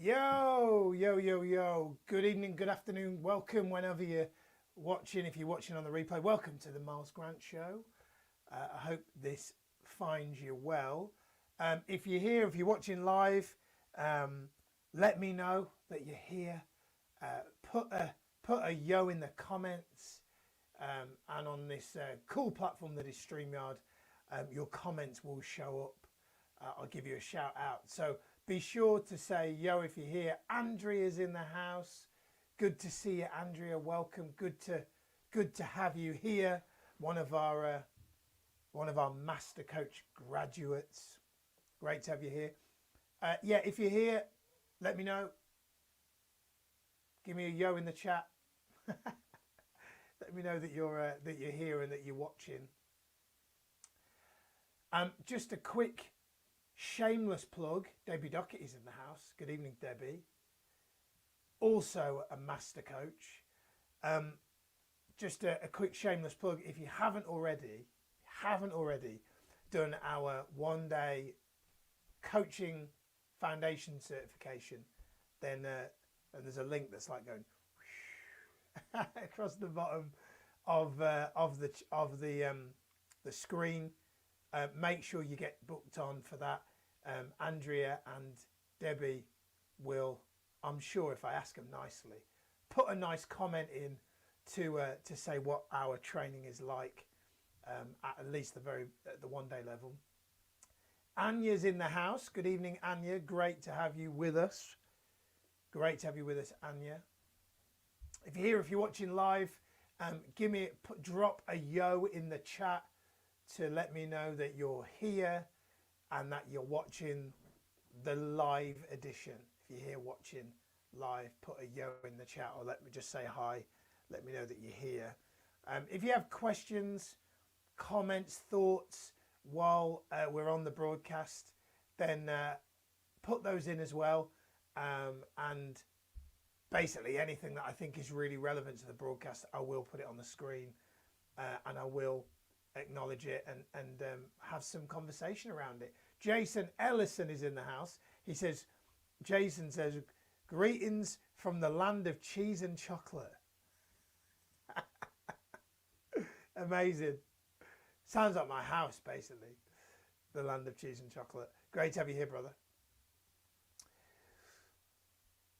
Yo. Good evening, good afternoon. Welcome whenever you're watching. If you're watching on the replay, welcome to the Miles Grant Show. I hope this finds you well. If you're here, if you're watching live, let me know that you're here. Put a yo in the comments. And on this cool platform that is StreamYard, your comments will show up. I'll give you a shout out. So be sure to say yo if you're here. Andrea's in the house. Good to see you, Andrea. Welcome. Good to have you here. One of our Master Coach graduates. Great to have you here. Yeah, if you're here, let me know. Give me a yo in the chat. Let me know that you're here and that you're watching. Just a quick shameless plug. Debbie Dockett is in the house. Good evening, Debbie. Also a master coach. Just a quick shameless plug. If you haven't already done our 1-day coaching foundation certification, then and there's a link that's like going across the bottom of the screen. Make sure you get booked on for that. Andrea and Debbie will, I'm sure if I ask them nicely, put a nice comment in to say what our training is like, at least the 1-day level. Anya's in the house. Good evening, Anya. Great to have you with us. Great to have you with us, Anya. If you're here, if you're watching live, drop a yo in the chat to let me know that you're here and that you're watching the live edition. If you're here watching live, put a yo in the chat or let me just say hi. Let me know that you're here. If you have questions, comments, thoughts while we're on the broadcast, then put those in as well. And basically anything that I think is really relevant to the broadcast, I will put it on the screen and I will acknowledge it and have some conversation around it. Jason Ellison is in the house. Jason says, greetings from the land of cheese and chocolate. Amazing. Sounds like my house, basically. The land of cheese and chocolate. Great to have you here, brother.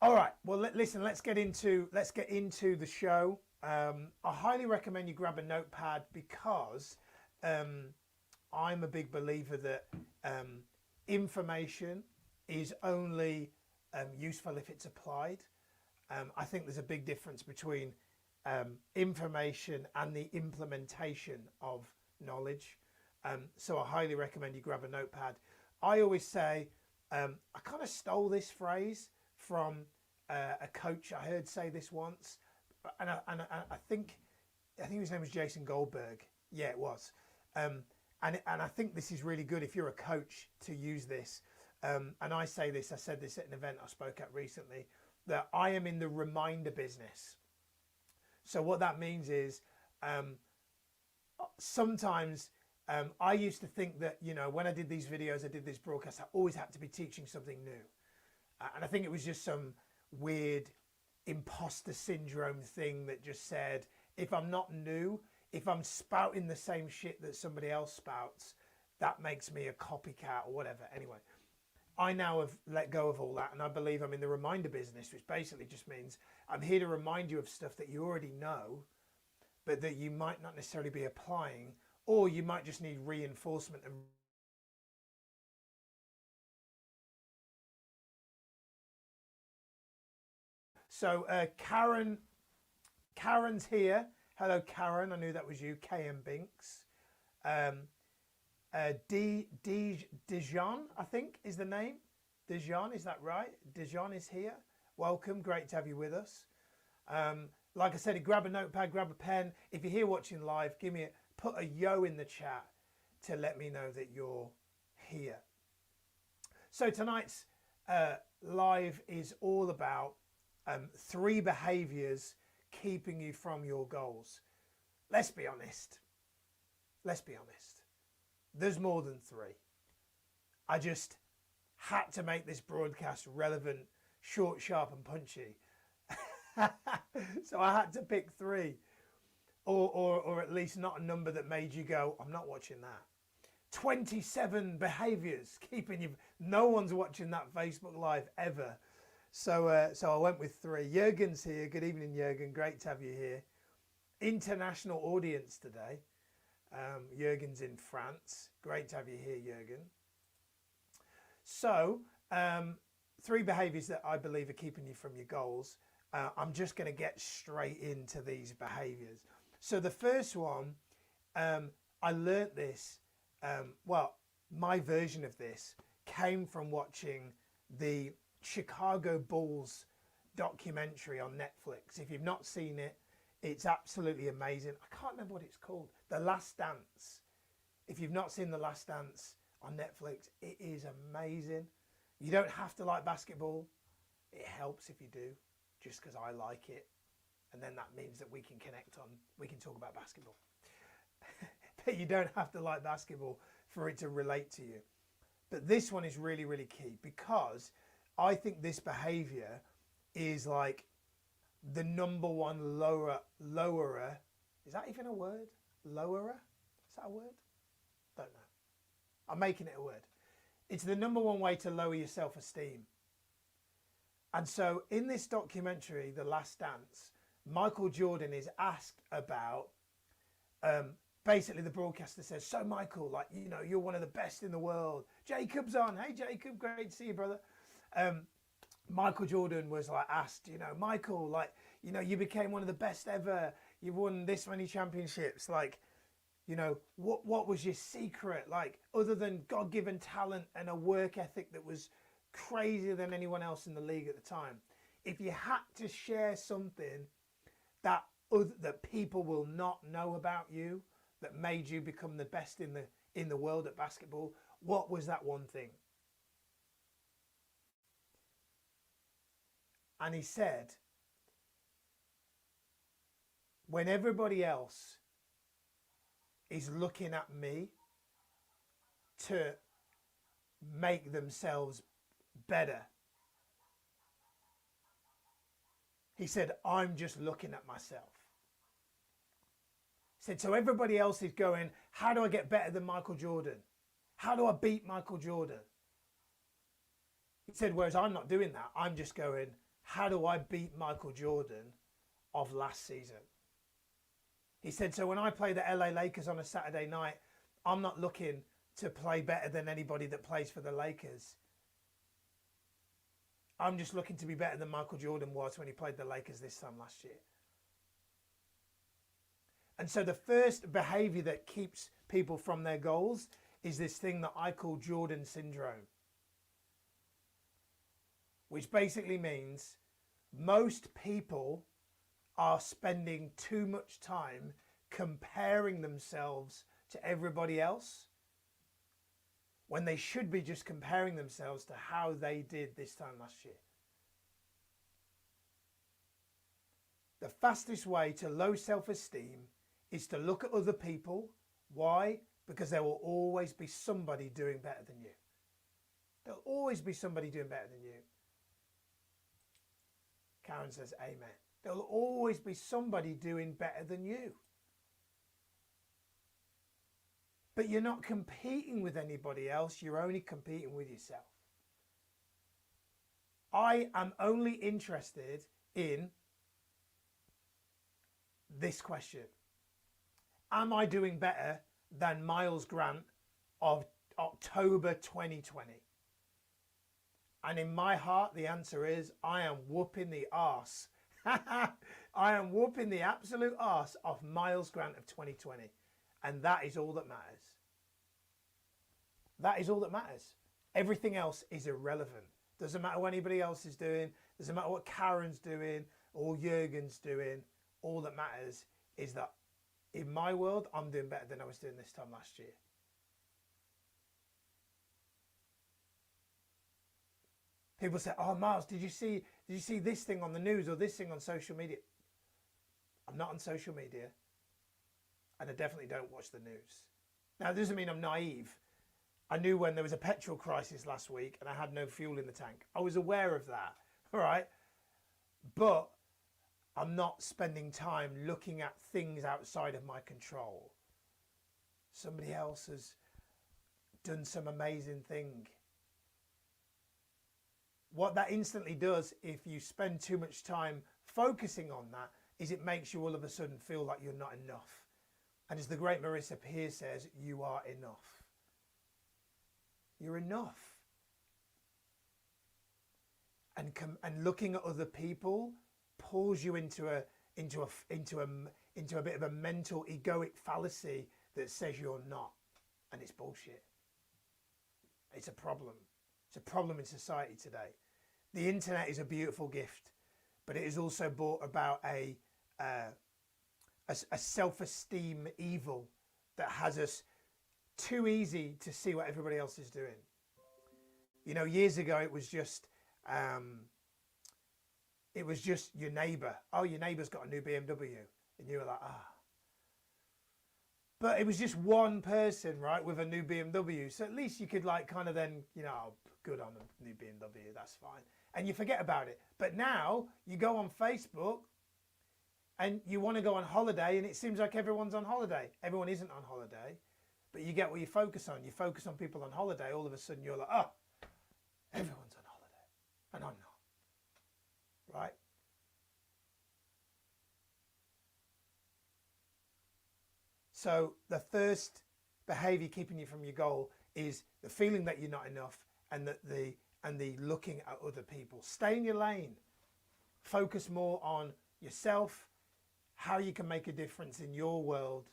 All right. Well, listen. Let's get into the show. I highly recommend you grab a notepad because I'm a big believer that information is only useful if it's applied. I think there's a big difference between information and the implementation of knowledge. So I highly recommend you grab a notepad. I always say, I kind of stole this phrase from a coach I heard say this once, and I think his name was Jason Goldberg. Yeah, it was. And I think this is really good if you're a coach to use this. And I said this at an event I spoke at recently, that I am in the reminder business. So what that means is sometimes I used to think that, when I did these videos, I did this broadcast, I always had to be teaching something new. And I think it was just some weird imposter syndrome thing that just said, if I'm not new, if I'm spouting the same shit that somebody else spouts, that makes me a copycat or whatever. Anyway, I now have let go of all that, and I believe I'm in the reminder business, which basically just means I'm here to remind you of stuff that you already know, but that you might not necessarily be applying, or you might just need reinforcement and so Karen's here. Hello, Karen. I knew that was you. KM Binks. Dijon, I think, is the name. Dijon, is that right? Dijon is here. Welcome. Great to have you with us. Like I said, grab a notepad, grab a pen. If you're here watching live, put a yo in the chat to let me know that you're here. So tonight's live is all about 3 behaviors keeping you from your goals. Let's be honest. There's more than 3. I just had to make this broadcast relevant short, sharp, and punchy. So I had to pick 3, or at least not a number that made you go, I'm not watching that. 27 behaviors keeping you. No one's watching that Facebook Live ever. So I went with 3. Jurgen's here. Good evening, Jurgen. Great to have you here. International audience today. Jurgen's in France. Great to have you here, Jurgen. So 3 behaviors that I believe are keeping you from your goals. I'm just going to get straight into these behaviors. So the first one, I learnt this. Well, my version of this came from watching the Chicago Bulls documentary on Netflix. If you've not seen it, it's absolutely amazing. I can't remember what it's called. The Last Dance. If you've not seen The Last Dance on Netflix, it is amazing. You don't have to like basketball. It helps if you do, just because I like it. And then that means that we can connect on, we can talk about basketball. But you don't have to like basketball for it to relate to you. But this one is really, really key, because I think this behavior is like the number one lowerer. Is that even a word? Lowerer? Is that a word? Don't know. I'm making it a word. It's the number one way to lower your self-esteem. And so in this documentary, The Last Dance, Michael Jordan is asked about, basically the broadcaster says, so Michael, like, you know, you're one of the best in the world. Jacob's on. Hey, Jacob, great to see you, brother. Michael Jordan was like asked, you know, Michael, like, you know, you became one of the best ever. You've won this many championships. Like, you know, what was your secret? Like, other than God-given talent and a work ethic that was crazier than anyone else in the league at the time. If you had to share something that people will not know about you, that made you become the best in the world at basketball, what was that one thing? And he said, when everybody else is looking at me to make themselves better, he said, I'm just looking at myself. He said, so everybody else is going, how do I get better than Michael Jordan? How do I beat Michael Jordan? He said, whereas I'm not doing that. I'm just going, how do I beat Michael Jordan of last season? He said, so when I play the LA Lakers on a Saturday night, I'm not looking to play better than anybody that plays for the Lakers. I'm just looking to be better than Michael Jordan was when he played the Lakers this time last year. And so the first behavior that keeps people from their goals is this thing that I call Jordan syndrome, which basically means most people are spending too much time comparing themselves to everybody else when they should be just comparing themselves to how they did this time last year. The fastest way to low self-esteem is to look at other people. Why? Because there will always be somebody doing better than you. There'll always be somebody doing better than you. Karen says amen. There'll always be somebody doing better than you. But you're not competing with anybody else. You're only competing with yourself. I am only interested in this question. Am I doing better than Miles Grant of October 2020? And in my heart, the answer is I am whooping the arse. I am whooping the absolute arse of Miles Grant of 2020. And that is all that matters. That is all that matters. Everything else is irrelevant. Doesn't matter what anybody else is doing. Doesn't matter what Karen's doing or Jurgen's doing. All that matters is that in my world, I'm doing better than I was doing this time last year. People say, oh, Miles, did you see this thing on the news or this thing on social media? I'm not on social media. And I definitely don't watch the news. Now, it doesn't mean I'm naive. I knew when there was a petrol crisis last week and I had no fuel in the tank. I was aware of that. All right. But I'm not spending time looking at things outside of my control. Somebody else has done some amazing thing. What that instantly does, if you spend too much time focusing on that, is it makes you all of a sudden feel like you're not enough. And as the great Marissa Peer says, you are enough. You're enough. And looking at other people pulls you into a bit of a mental egoic fallacy that says you're not, and it's bullshit. It's a problem. It's a problem in society today. The internet is a beautiful gift, but it has also brought about a self-esteem evil that has us too easy to see what everybody else is doing. You know, years ago it was just your neighbour. Oh, your neighbour's got a new BMW, and you were like, ah. But it was just one person, right, with a new BMW. So at least you could like kind of then, you know, oh, good on a new BMW, that's fine. And you forget about it. But now you go on Facebook and you want to go on holiday, and it seems like everyone's on holiday. Everyone isn't on holiday, but you get what you focus on. You focus on people on holiday, all of a sudden you're like, oh, everyone's on holiday, and I'm not, right? So the first behavior keeping you from your goal is the feeling that you're not enough, and the looking at other people. Stay in your lane. Focus more on yourself, how you can make a difference in your world,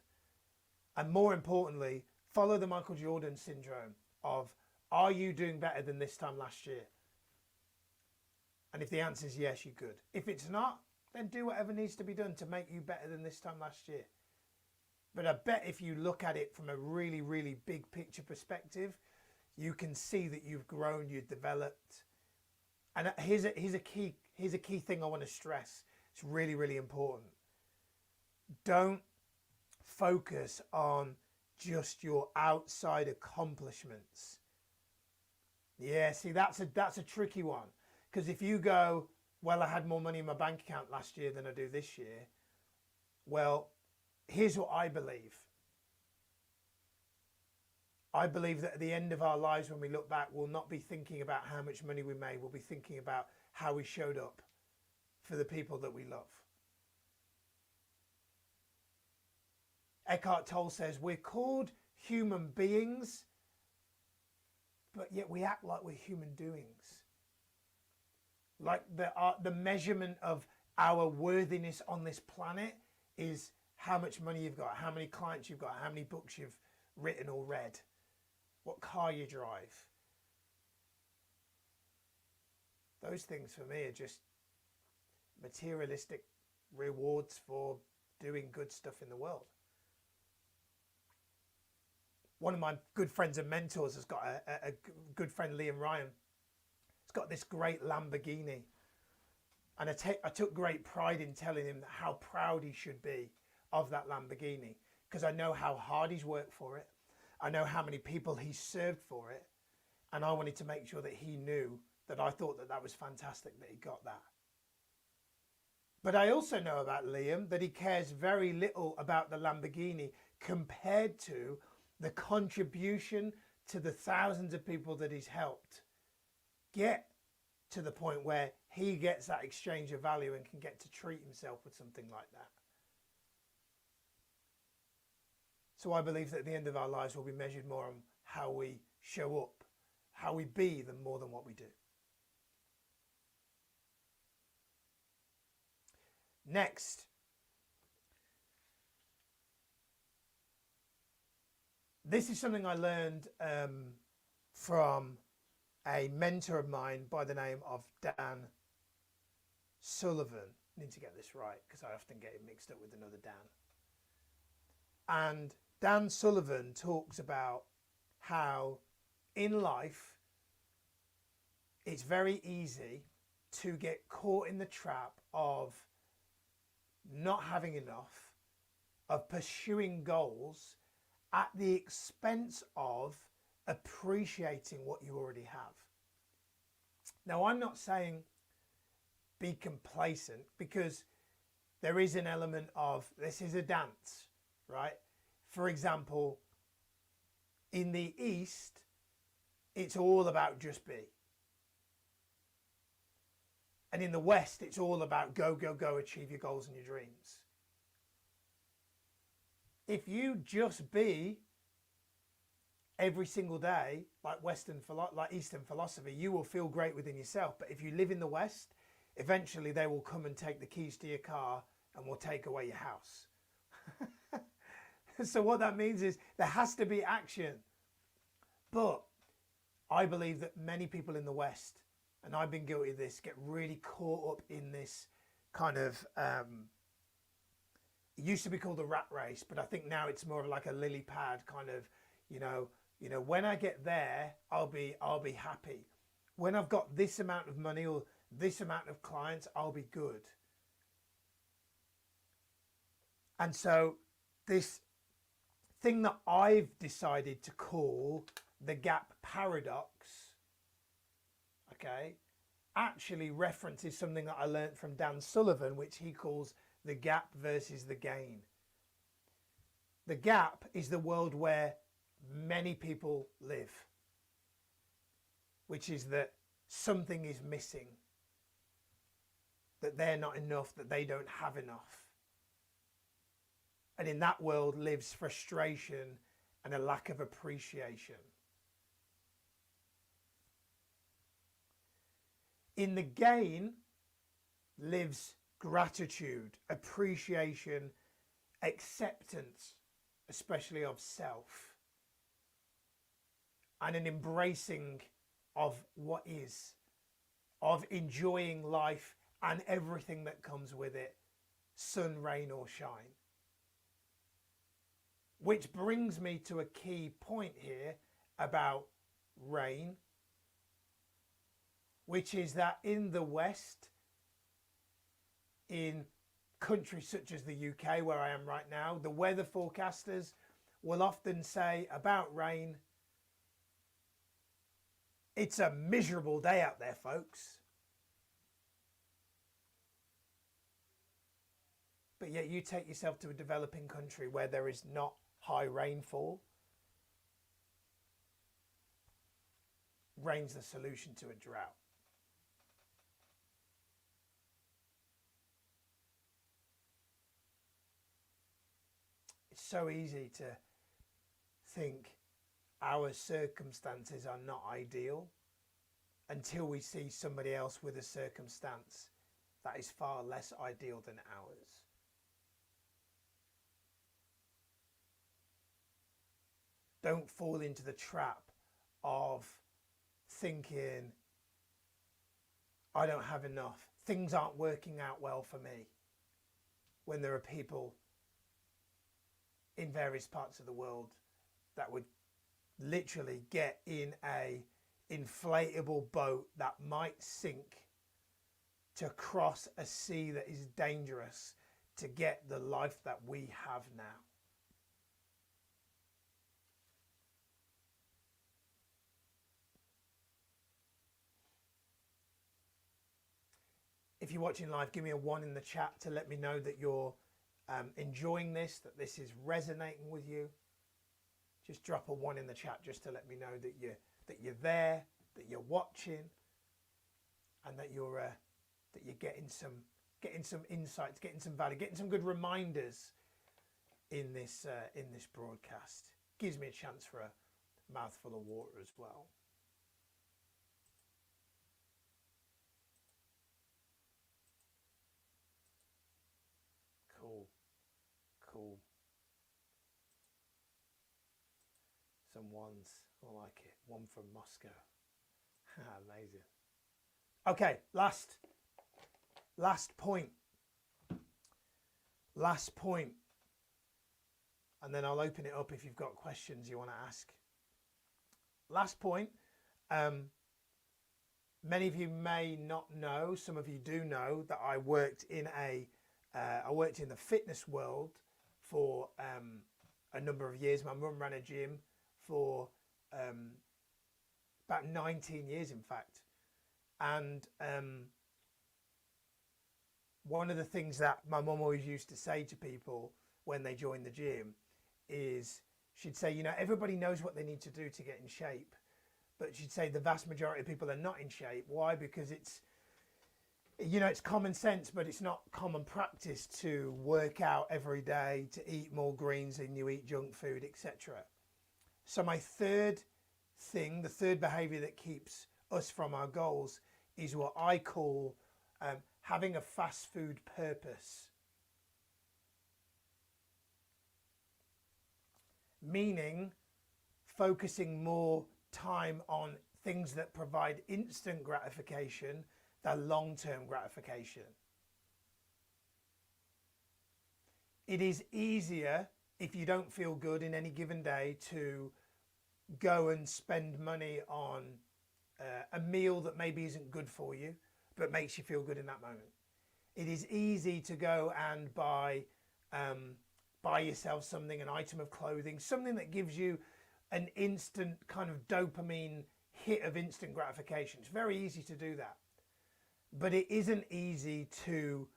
and more importantly, follow the Michael Jordan syndrome of, are you doing better than this time last year? And if the answer is yes, you're good. If it's not, then do whatever needs to be done to make you better than this time last year. But I bet if you look at it from a really, really big picture perspective, you can see that you've grown, you've developed. And here's a key thing I want to stress. It's really, really important. Don't focus on just your outside accomplishments. Yeah, see, that's a tricky one. Because if you go, well, I had more money in my bank account last year than I do this year. Well, here's what I believe. I believe that at the end of our lives, when we look back, we'll not be thinking about how much money we made. We'll be thinking about how we showed up for the people that we love. Eckhart Tolle says we're called human beings, but yet we act like we're human doings. Like the measurement of our worthiness on this planet is how much money you've got, how many clients you've got, how many books you've written or read, what car you drive. Those things for me are just materialistic rewards for doing good stuff in the world. One of my good friends and mentors has got a good friend, Liam Ryan. He's got this great Lamborghini. And I took great pride in telling him how proud he should be of that Lamborghini, because I know how hard he's worked for it. I know how many people he's served for it. And I wanted to make sure that he knew that I thought that that was fantastic that he got that. But I also know about Liam that he cares very little about the Lamborghini compared to the contribution to the thousands of people that he's helped get to the point where he gets that exchange of value and can get to treat himself with something like that. So I believe that at the end of our lives, we'll be measured more on how we show up, how we be, than more than what we do. Next, this is something I learned from a mentor of mine by the name of Dan Sullivan. I need to get this right because I often get it mixed up with another Dan. And Dan Sullivan talks about how in life it's very easy to get caught in the trap of not having enough, of pursuing goals at the expense of appreciating what you already have. Now, I'm not saying be complacent, because there is an element of, this is a dance, right? For example, in the East, it's all about just be. And in the West, it's all about go, go, go, achieve your goals and your dreams. If you just be every single day, like Eastern philosophy, you will feel great within yourself. But if you live in the West, eventually they will come and take the keys to your car and will take away your house. So what that means is there has to be action. But I believe that many people in the West, and I've been guilty of this, get really caught up in this kind of, it used to be called a rat race, but I think now it's more of like a lily pad kind of, you know, when I get there, I'll be happy. When I've got this amount of money or this amount of clients, I'll be good. And so this thing that I've decided to call the gap paradox, okay, actually references something that I learned from Dan Sullivan, which he calls the gap versus the gain. The gap is the world where many people live, which is that something is missing, that they're not enough, that they don't have enough. And in that world lives frustration and a lack of appreciation. In the gain lives gratitude, appreciation, acceptance, especially of self, and an embracing of what is, of enjoying life and everything that comes with it, sun, rain or shine. Which brings me to a key point here about rain, which is that in the West, in countries such as the UK, where I am right now, the weather forecasters will often say about rain, it's a miserable day out there, folks. But yet you take yourself to a developing country where there is not high rainfall. Rain's the solution to a drought. It's so easy to think our circumstances are not ideal until we see somebody else with a circumstance that is far less ideal than ours. Don't fall into the trap of thinking, I don't have enough, things aren't working out well for me, when there are people in various parts of the world that would literally get in a inflatable boat that might sink to cross a sea that is dangerous to get the life that we have now. If you're watching live, give me a 1 in the chat to let me know that you're enjoying this, that this is resonating with you. Just drop a 1 in the chat just to let me know that you're there, that you're watching, and that you're getting some insights, getting some value, getting some good reminders in this broadcast. Gives me a chance for a mouthful of water as well. Cool. Some ones, I like it. 1 from Moscow. Amazing. Okay, last point. Last point. And then I'll open it up if you've got questions you want to ask. Last point. Many of you may not know, some of you do know, that I worked in the fitness world for a number of years. My mum ran a gym for about 19 years, in fact. And one of the things that my mum always used to say to people when they join the gym is she'd say, you know, everybody knows what they need to do to get in shape, but she'd say the vast majority of people are not in shape. Why? Because it's, you know, it's common sense, but it's not common practice to work out every day, to eat more greens than you eat junk food, etc. So my third thing, the third behavior that keeps us from our goals, is what I call having a fast food purpose. Meaning focusing more time on things that provide instant gratification than long-term gratification. It is easier, if you don't feel good in any given day, to go and spend money on a meal that maybe isn't good for you but makes you feel good in that moment. It is easy to go and buy yourself something, an item of clothing, something that gives you an instant kind of dopamine hit of instant gratification. It's very easy to do that, but it isn't easy to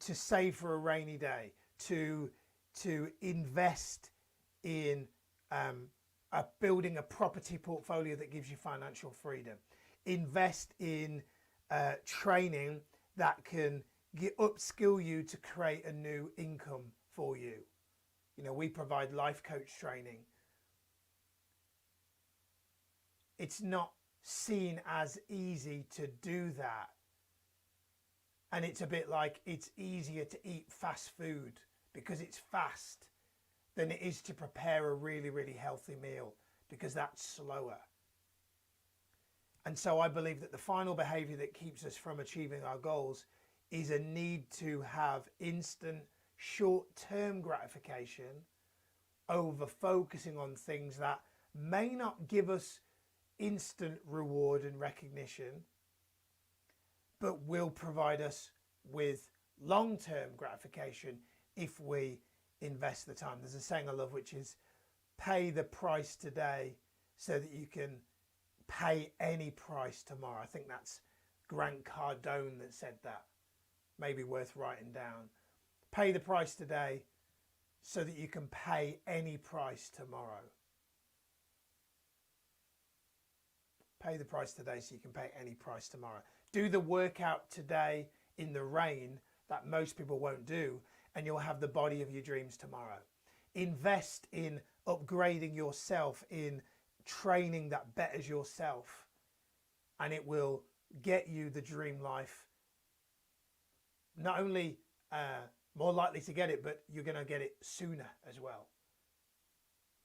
save for a rainy day, to invest in building a property portfolio that gives you financial freedom, invest in training that can upskill you to create a new income for you. You know, we provide life coach training. It's not seen as easy to do that. And it's a bit like it's easier to eat fast food because it's fast than it is to prepare a really, really healthy meal, because that's slower. And so I believe that the final behavior that keeps us from achieving our goals is a need to have instant short-term gratification over focusing on things that may not give us instant reward and recognition, but will provide us with long-term gratification if we invest the time. There's a saying I love, which is pay the price today so that you can pay any price tomorrow. I think that's Grant Cardone that said that. Maybe worth writing down. Pay the price today so that you can pay any price tomorrow. Pay the price today so you can pay any price tomorrow. Do the workout today in the rain that most people won't do, and you'll have the body of your dreams tomorrow. Invest in upgrading yourself, in training that betters yourself, and it will get you the dream life. Not only more likely to get it, but you're going to get it sooner as well.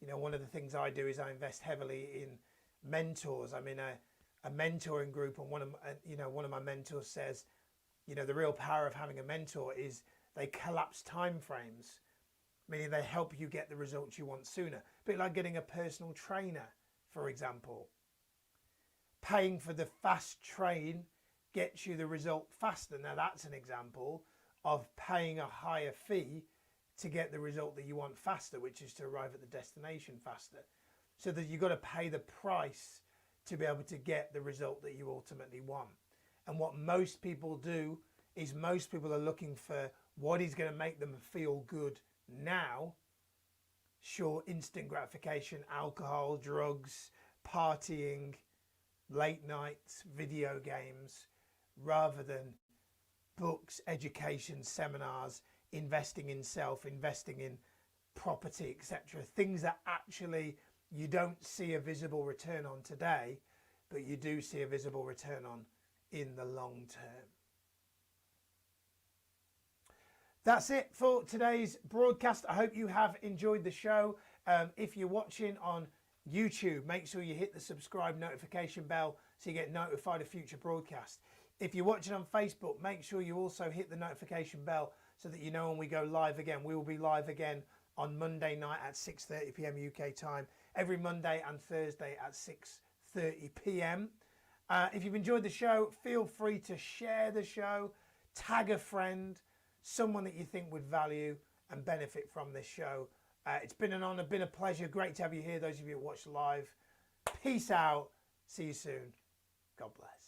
You know, one of the things I do is I invest heavily in mentors. I'm in a mentoring group, and one of my mentors says, you know, the real power of having a mentor is they collapse time frames, meaning they help you get the results you want sooner. A bit like getting a personal trainer, for example. Paying for the fast train gets you the result faster. Now that's an example of paying a higher fee to get the result that you want faster, which is to arrive at the destination faster. So that you've got to pay the price to be able to get the result that you ultimately want. And what most people do is most people are looking for what is going to make them feel good now. Sure, instant gratification, alcohol, drugs, partying, late nights, video games, rather than books, education, seminars, investing in self, investing in property, etc. Things that actually you don't see a visible return on today, but you do see a visible return on in the long term. That's it for today's broadcast. I hope you have enjoyed the show. If you're watching on YouTube, make sure you hit the subscribe notification bell so you get notified of future broadcasts. If you're watching on Facebook, make sure you also hit the notification bell so that you know when we go live again. We will be live again on Monday night at 6:30 p.m. UK time, every Monday and Thursday at 6:30 p.m. If you've enjoyed the show, feel free to share the show, tag a friend, someone that you think would value and benefit from this show. It's been an honor, been a pleasure. Great to have you here, those of you who watch live. Peace out. See you soon. God bless.